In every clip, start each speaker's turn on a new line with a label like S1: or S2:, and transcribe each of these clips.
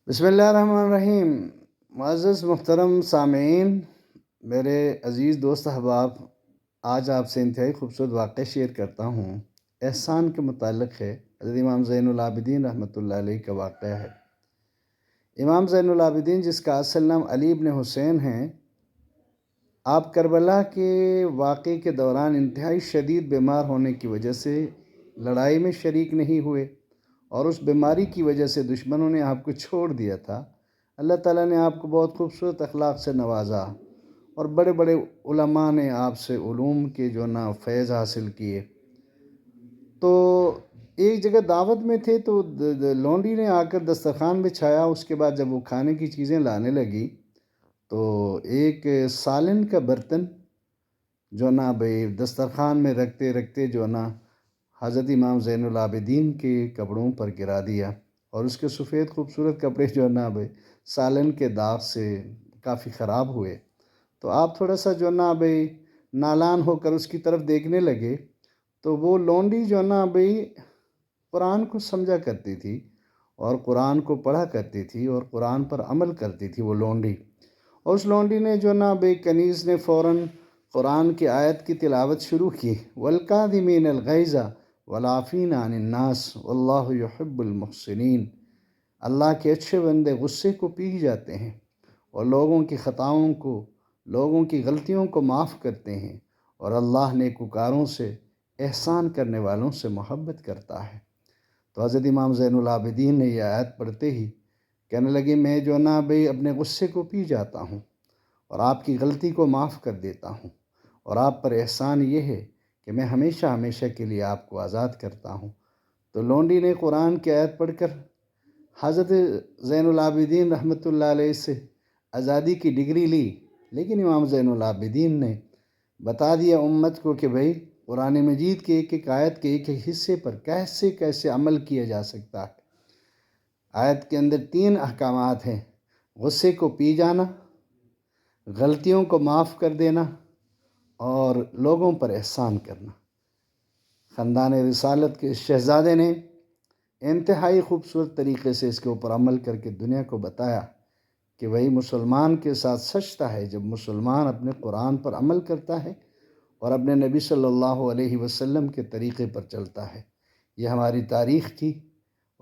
S1: بسم اللہ الرحمن الرحیم۔ معزز محترم سامعین، میرے عزیز دوست احباب، آج آپ سے انتہائی خوبصورت واقعہ شیئر کرتا ہوں۔ احسان کے متعلق ہے۔ حضرت امام زین العابدین رحمۃ اللہ علیہ کا واقعہ ہے۔ امام زین العابدین، جس کا اصل نام علی بن حسین ہے، آپ کربلا کے واقعے کے دوران انتہائی شدید بیمار ہونے کی وجہ سے لڑائی میں شریک نہیں ہوئے، اور اس بیماری کی وجہ سے دشمنوں نے آپ کو چھوڑ دیا تھا۔ اللہ تعالیٰ نے آپ کو بہت خوبصورت اخلاق سے نوازا، اور بڑے بڑے علماء نے آپ سے علوم کے فیض حاصل کیے۔ تو ایک جگہ دعوت میں تھے، تو لونڈی نے آ کر دسترخوان بچھایا۔ اس کے بعد جب وہ کھانے کی چیزیں لانے لگی، تو ایک سالن کا برتن بھائی دسترخوان میں رکھتے رکھتے حضرت امام زین العابدین کے کپڑوں پر گرا دیا، اور اس کے سفید خوبصورت کپڑے بھائی سالن کے داغ سے کافی خراب ہوئے۔ تو آپ تھوڑا سا بھائی نالان ہو کر اس کی طرف دیکھنے لگے، تو وہ لونڈی بھائی قرآن کو سمجھا کرتی تھی، اور قرآن کو پڑھا کرتی تھی، اور قرآن پر عمل کرتی تھی وہ لونڈی۔ اور اس لونڈی نے بھائی کنیز نے فوراً قرآن کی آیت کی تلاوت شروع کی، وَالْكَاظِمِينَ الْغَيْظَ وَالْعَافِينَ عَنِ النَّاسِ وَاللَّهُ يُحِبُّ الْمُحْسِنِينَ۔ اللہ کے اچھے بندے غصے کو پی جاتے ہیں، اور لوگوں کی خطاؤں کو، لوگوں کی غلطیوں کو معاف کرتے ہیں، اور اللہ نیکوکاروں سے، احسان کرنے والوں سے محبت کرتا ہے۔ تو حضرت امام زین العابدین نے یہ آیت پڑھتے ہی کہنے لگے، میں بھائی اپنے غصے کو پی جاتا ہوں، اور آپ کی غلطی کو معاف کر دیتا ہوں، اور آپ پر احسان یہ ہے کہ میں ہمیشہ ہمیشہ کے لیے آپ کو آزاد کرتا ہوں۔ تو لونڈی نے قرآن کی آیت پڑھ کر حضرت زین العابدین رحمۃ اللہ علیہ سے آزادی کی ڈگری لی، لیکن امام زین العابدین نے بتا دیا امت کو کہ بھائی قرآن مجید کے ایک ایک آیت کے ایک ایک حصے پر کیسے کیسے عمل کیا جا سکتا ہے۔ آیت کے اندر 3 احکامات ہیں: غصے کو پی جانا، غلطیوں کو معاف کر دینا، اور لوگوں پر احسان کرنا۔ خاندان رسالت کے شہزادے نے انتہائی خوبصورت طریقے سے اس کے اوپر عمل کر کے دنیا کو بتایا کہ وہی مسلمان کے ساتھ سچتا ہے جب مسلمان اپنے قرآن پر عمل کرتا ہے اور اپنے نبی صلی اللہ علیہ وسلم کے طریقے پر چلتا ہے۔ یہ ہماری تاریخ تھی،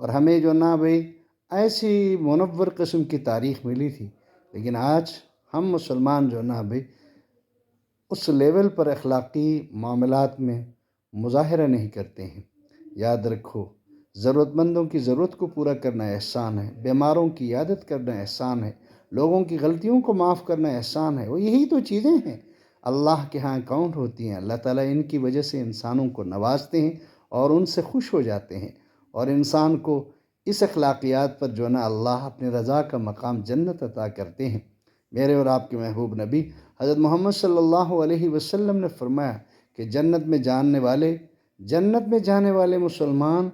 S1: اور ہمیں بھائی ایسی منور قسم کی تاریخ ملی تھی، لیکن آج ہم مسلمان بھائی اس لیول پر اخلاقی معاملات میں مظاہرہ نہیں کرتے ہیں۔ یاد رکھو، ضرورت مندوں کی ضرورت کو پورا کرنا احسان ہے، بیماروں کی عیادت کرنا احسان ہے، لوگوں کی غلطیوں کو معاف کرنا احسان ہے۔ وہ یہی تو چیزیں ہیں اللہ کے ہاں کاؤنٹ ہوتی ہیں۔ اللہ تعالیٰ ان کی وجہ سے انسانوں کو نوازتے ہیں، اور ان سے خوش ہو جاتے ہیں، اور انسان کو اس اخلاقیات پر اللہ اپنے رضا کا مقام جنت عطا کرتے ہیں۔ میرے اور آپ کے محبوب نبی حضرت محمد صلی اللہ علیہ وسلم نے فرمایا کہ جنت میں جانے والے مسلمان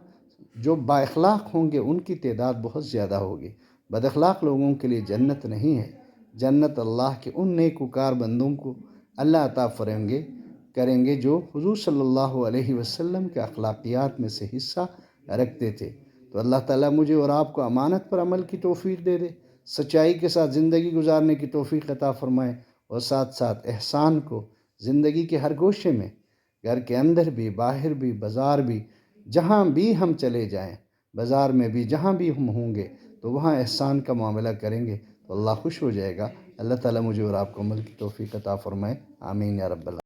S1: جو با اخلاق ہوں گے ان کی تعداد بہت زیادہ ہوگی۔ بد اخلاق لوگوں کے لیے جنت نہیں ہے۔ جنت اللہ کے ان نیکوکار بندوں کو اللہ عطا کریں گے جو حضور صلی اللہ علیہ وسلم کے اخلاقیات میں سے حصہ رکھتے تھے۔ تو اللہ تعالیٰ مجھے اور آپ کو امانت پر عمل کی توفیق دے دے، سچائی کے ساتھ زندگی گزارنے کی توفیق عطا فرمائے، اور ساتھ ساتھ احسان کو زندگی کے ہر گوشے میں، گھر کے اندر بھی، باہر بھی، بازار بھی، جہاں بھی ہم چلے جائیں، بازار میں بھی جہاں بھی ہم ہوں گے تو وہاں احسان کا معاملہ کریں گے تو اللہ خوش ہو جائے گا۔ اللہ تعالیٰ مجھے اور آپ کو عمل کی توفیق عطا فرمائے، آمین یا رب العالمین۔